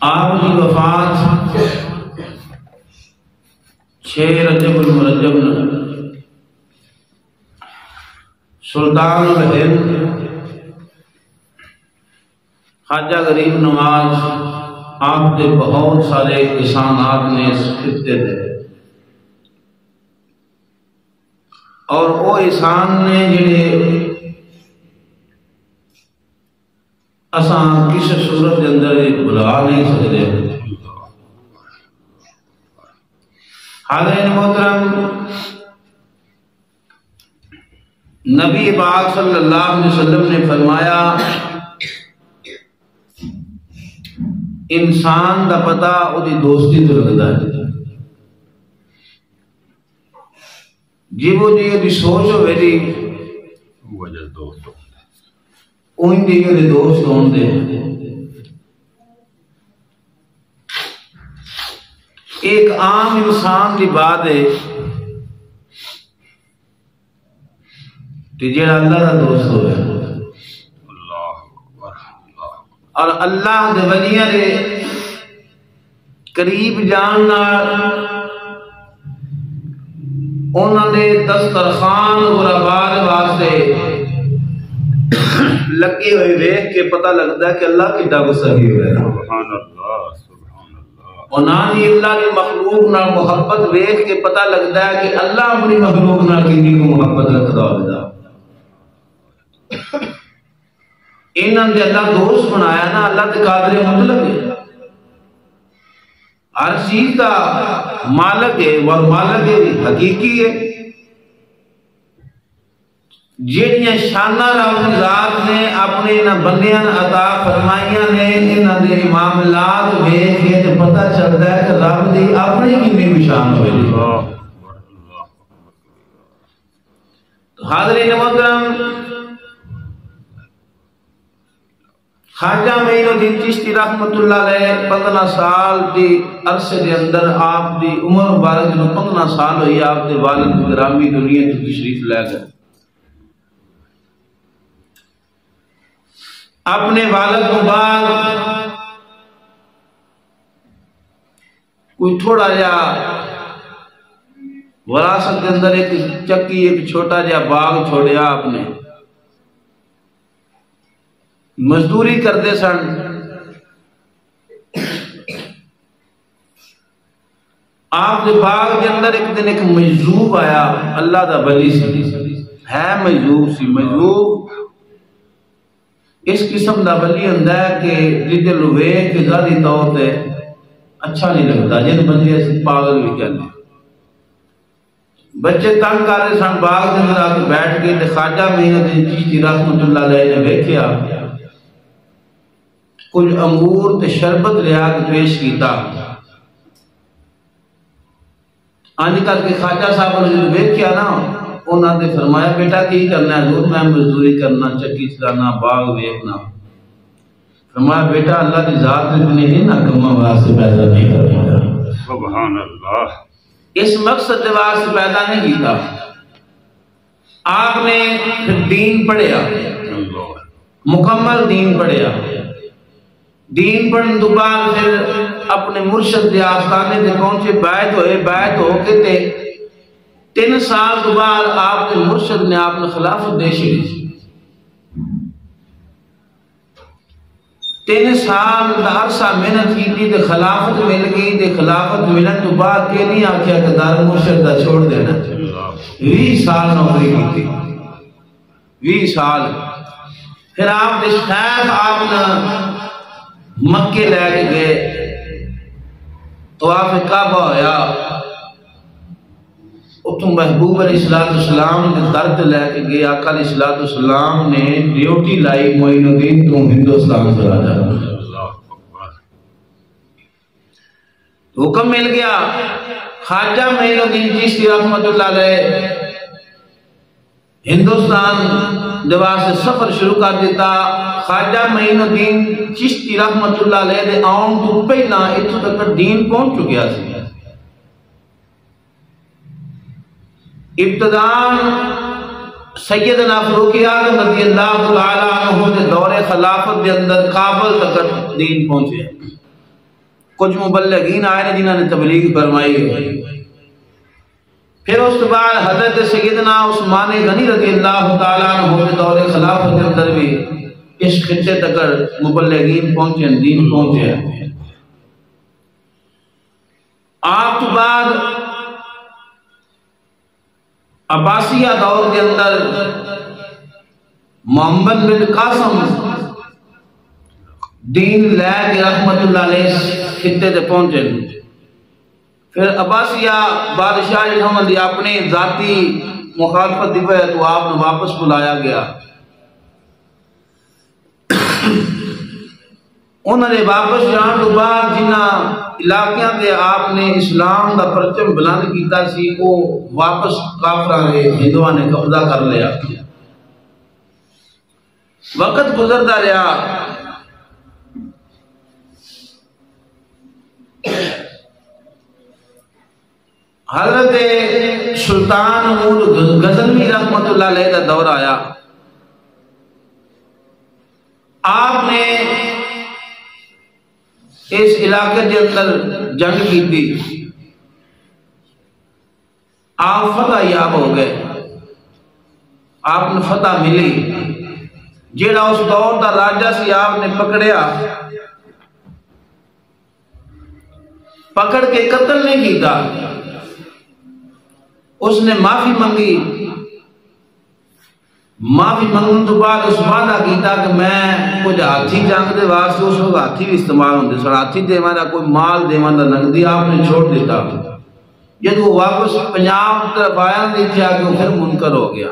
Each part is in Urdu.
آپ کی وفات 6 رجب المرجب سلطان الہند خواجہ غریب نواز آپ کے بہت سارے احسانات نے اس خطے دے اور وہ احسان نے جڑے اساں کس صورت کے اندر بھلا نہیں سکتے۔ حاضرین محترم، نبی پاک صلی اللہ علیہ وسلم نے فرمایا انسان دا پتہ اودی دوستی تو لگتا ہے، جی وہ جی دی سوچ ہوئے جی وجہ دوست اوہی دی یہ دوست ہون دے۔ ایک عام انسان دی بات ہے کہ جڑا اللہ دا دوست ہوئے اور اللہ دے ولیاں دے قریب جاننا انہوں نے دسترخوان غرباء واسطے لگے ہوئے دیکھ کے پتہ لگتا ہے کہ اللہ کی دعوت صحیح ہو رہا ہے۔ سبحان اللہ سبحان اللہ۔ اور نہ ہی اللہ کی مخلوق نہ محبت دیکھ کے پتہ لگتا ہے کہ اللہ اپنی مخلوق نہ کسی کو محبت رکھتا ہوتا۔ انہوں نے اللہ دوست بنایا نا، اللہ کے قادر مطلق ہے، ہر چیز کا مالک ہے اور مالک حقیقی ہے۔ جہاں شانہ رب ذات نے اپنے انہاں بندیاں عطا فرمائیاں نے انہاں دے معاملات ویکھ کے تے پتہ چلتا ہے کہ رب دی اپنی کتنی شان ہوئی۔ تو حاضرین محترم، خواجہ معین الدین چشتی رحمت اللہ علیہ 15 سال دی عرصے دے اندر آپ دی عمر مبارک جو 15 سال ہوئی، آپ دے والد گرامی دنیا تو تشریف لے گئے۔ اپنے والد کو بعد کوئی تھوڑا جا وراثت کے اندر ایک چکی ایک چھوٹا جا باغ چھوڑیا، آپ نے مزدوری کرتے سن۔ آپ کے باغ کے اندر ایک دن ایک مجذوب آیا، اللہ دا ولی سی ہے، مجذوب سی۔ مجذوب اس قسم دا ولی ہوندا ہے کہ جدے لوے کے ذاتی طور تے اچھا نہیں لگتا، جن بندے اس پاگل بھی کہنے۔ بچے تنگ کر رہے سن، باغ کے اندر آ کے بیٹھ کے تے خواجہ معین الدین چشتی رحمت اللہ علیہ نے ویکھیا، کچھ انگور تے شربت لیا کے پیش کیتا۔ آج کر کے خواجہ صاحب نے ویکھیا نا، انہوں نے فرمایا بیٹا کی کرنا ہے؟ حضور میں مزدوری کرنا، چکی چلانا، باغ ویکھنا۔ فرمایا بیٹا اللہ کی ذات نے ان کماں واسطے پیدا نہیں کرنا، سبحان اللہ، اس مقصد کے واسطے پیدا نہیں کیتا۔ آپ نے پھر دین پڑھیا، مکمل دین پڑھیا۔ دین پڑھنے تو بعد پھر اپنے مرشد کے آستانے تے پہنچے، بیعت ہوئے، بیعت ہو کے تے 3 سال کے بعد آپ کے مرشد نے آپ نے خلافت دے چھڑی۔ 3 سال کا عرصہ محنت کی تھی تے خلافت مل گئی تے خلافت ملن تو بعد کہ نہیں آکھیا کہ دار مرشد دا چھوڑ دینا۔ 20 سال نوکری کی تھی، 20 سال۔ پھر آپ نے شیخ آپ نے مکے لے کے گئے، طواف کعبہ ہویا، اتوں محبوب علیہ السلام نے درد لے کے گئے، آقا علیہ السلام نے ڈیوٹی لائی معین الدین تو ہندوستان چلا جانا۔ حکم مل گیا، خواجہ معین الدین چشتی رحمت اللہ علیہ ہندوستان جواب سے سفر شروع کر دیتا۔ خواجہ معین الدین چشتی رحمت اللہ علیہ دے آن تو پہلا اتھو تک دین پہنچ چکیا سی۔ ابتدان سیدنا فاروق اعظم رضی اللہ تعالیٰ عنہ کے دور خلافت کے اندر کابل تک دین پہنچے. کچھ مبلغین آئے نے جنہوں نے تبلیغ فرمائی ہے. پھر اس کے بعد حضرت سیدنا عثمان غنی رضی اللہ تعالیٰ عنہ کے دور خلافت کے اندر بھی اس خطے تک مبلغین پہنچے، دین پہنچے. آپ کے بعد عباسیہ دور کے اندر محمد بن قاسم دین لے کے رحمت اللہ علیہ خطے تے پہنچے. پھر عباسیہ بادشاہ جنہوں نے اپنی ذاتی مخالفت دی ہے تو آپ نے واپس بلایا گیا. انہوں نے واپس جان تو بعد جنہ علاقیاں دے آپ نے اسلام دا پرچم بلند کیتا سی وہ واپس کافراں نے ہندوؤں نے قبضہ کر لیا. وقت گزرتا رہا. حضرت سلطان محمود غزنوی رحمت اللہ علیہ کا دور آیا. آپ نے اس علاقے کے اندر جنگ کی تھی. آپ فتح یاب ہو گئے. آپ نے فتح ملی. جیڑا اس دور کا راجہ سی آپ نے پکڑیا، پکڑ کے قتل نہیں کیتا. اس نے معافی منگی. معافی منگن تو بعد اس وعدہ کیتا کہ میں کچھ ہاتھی جنگ دے واسطے اس وقت ہاتھی بھی استعمال ہوندے سن، ہاتھی دے وانا کوئی مال دے وانا نقدی آپ نے چھوڑ دیتا. جب وہ واپس پنجاب طرف آیا نہیں تھا کہ وہ پھر منکر ہو گیا.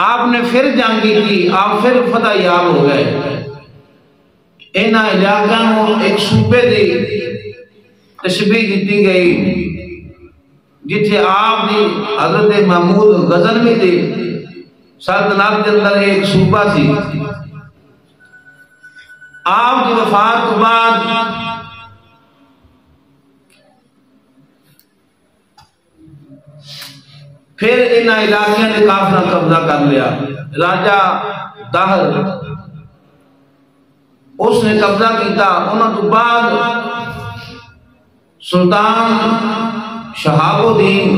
آپ نے پھر جنگ کی. آپ پھر فتح یاب ہو گئے. اینا علاقوں ایک صوبے دی تشبیہ دیتی گئی جتھے آپ دی حضرت محمود غزنوی دی سلطنت کے اندر ایک صوبہ سی. آپ کی وفات کے بعد پھر ان علاقوں نے کافر قبضہ کر لیا. راجہ دہر اس نے قبضہ کیتا. انہوں تو بعد سلطان شہاب الدین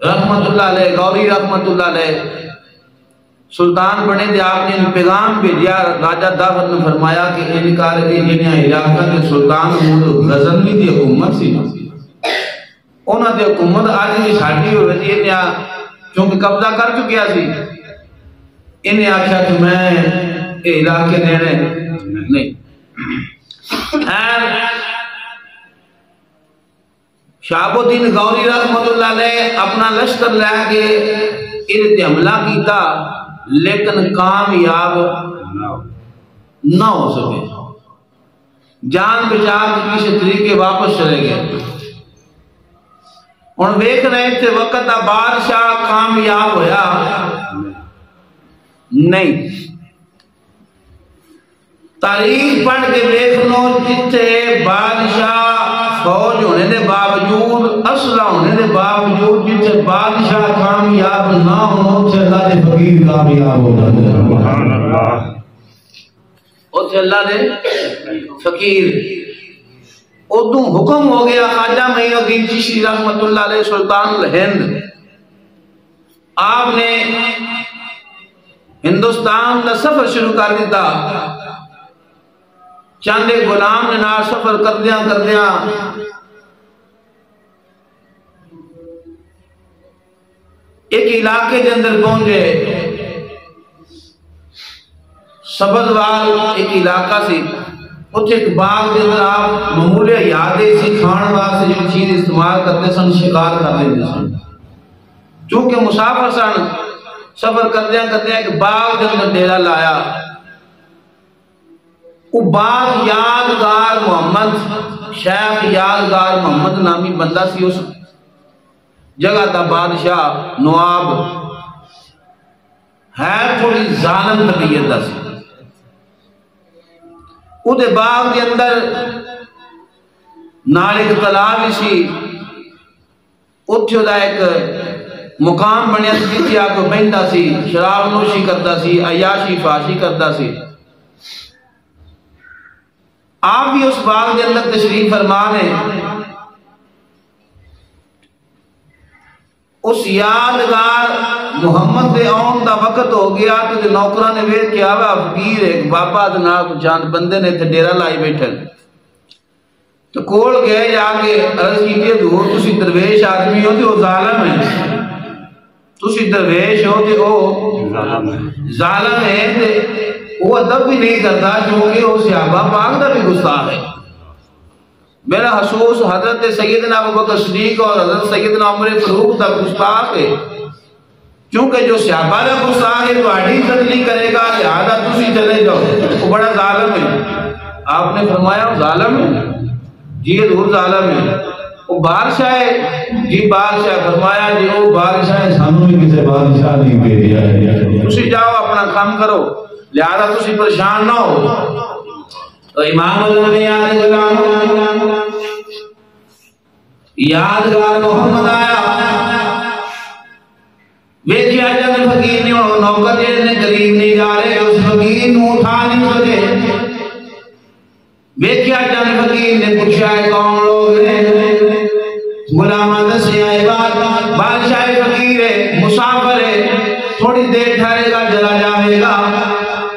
رحمت اللہ علیہ غوری رحمت اللہ علیہ سلطان بنے دے. آپ نے پیغام بھیجا. راجہ دہر نے فرمایا کہ ان کار کے جنہیں علاقہ کے سلطان محمود غزنوی دی حکومت سی، انہوں نے حکومت آج بھی ساڑھی ہوئے تھی. انہیں چونکہ قبضہ کر چکیا سی، انہیں آکھا کہ میں علاقے دینے نہیں. شہاب الدین غوری رحمت اللہ علیہ اپنا لشکر لے کے انہیں حملہ کیتا لیکن کامیاب نہ ہو سکے. جان بچا کے کسی طریقے واپس چلے گئے. اور دیکھ رہے تھے وقت بادشاہ کامیاب ہویا نہیں. تاریخ پڑھ کے دیکھ لو جتھے بادشاہ فوج ہونے دے باوجود اسلحہ ہونے دے باوجود جتھے بادشاہ کامیاب نہ ہو اتھے اللہ دے فقیر کامیاب ہو جاتے ہیں. سبحان اللہ. اتھے اللہ دے فقیر. ادو حکم ہو گیا خواجہ معین الدین چشتی رحمت اللہ علیہ سلطان الہند. آپ نے ہندوستان کا سفر شروع کر دیتا. چاندے غلام نے نال سفر کردیاں ایک علاقے کے اندر پہنچے. سبزوال ایک علاقہ سی. اتھے ایک باغ کے اندر آپ معمول یادیں سی کھان واسطے جو چیز استعمال کرتے سن شکار کر لیتے سن. چونکہ مسافر سن سفر کردیاں ایک باغ کے اندر ڈیرا لایا. وہ باغ یادگار محمد شیخ یادگار محمد نامی بندہ سی. اس جگہ تا بادشاہ نواب ہے تھوڑی ظالم طبیعت دا سی. او دے باغ کے اندر نال ایک تالاب سی. اتھے دا ایک مقام بنیا سی جتھے آ کے بہندا سی، شراب نوشی کرتا سی، عیاشی فاشی کرتا سی۔ آپ بھی اس باغ کے اندر تشریف فرما ہیں، اس یادگار محمد دے آن دا وقت ہو گیا تو نوکران نے ویٹ کیا ہوا فقیر ایک بابا دنا کو چاند بندے نے تھے ڈیرہ لائی بیٹھن تو کول گئے جا کے عرض کیتے دور تسی درویش آدمی ہو تے وہ ظالم ہے، تسی درویش ہو تے وہ ظالم ہے، تے وہ ادب بھی نہیں کرتا کیونکہ وہ صحابہ پاک دا بھی گستاخ ہے۔ میرا حسوس حضرت سیدنا ابوبکر صدیق اور حضرت سیدنا عمر فاروق دا گستاخ ہے، کیونکہ جو صحابہ دا گستاخ ہے تو آڑی عزت نہیں کرے گا، لہذا تسی چلے جاؤ، وہ بڑا ظالم ہے۔ آپ نے فرمایا وہ ظالم ہے؟ جی حضور ظالم ہے۔ وہ بادشاہ ہے؟ جی بادشاہ۔ فرمایا جی وہ بادشاہ ہے، سانوں بھی کسی بادشاہ نہیں بھیجا ہے، تسی جاؤ اپنا کام کرو، لہذا تسی پریشان نہ ہو۔ تو امام الانبیاء یادگار محمد آیا، ویکھیا جن فقیر نے نوکر نے قریب نہیں جا رہے، اس فقیر نو اٹھا نہیں سکے۔ ویکھیا جن فقیر نے پوچھا ہے کون لوگ ہیں، غلامہ دسیا عباد، بادشاہ فقیر ہے، مسافر ہے، تھوڑی دیر ٹھہرے گا چلا جائے گا،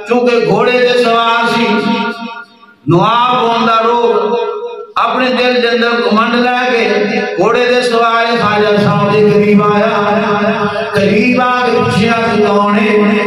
چونکہ گھوڑے دے سوار سی، نواب ہوندہ روگ اپنے دل جندر کمنڈ لے کے گھوڑے دے سوار خواجہ صاحب دے قریب آیا، قریب آ کے پوچھیا کہ کون ہے،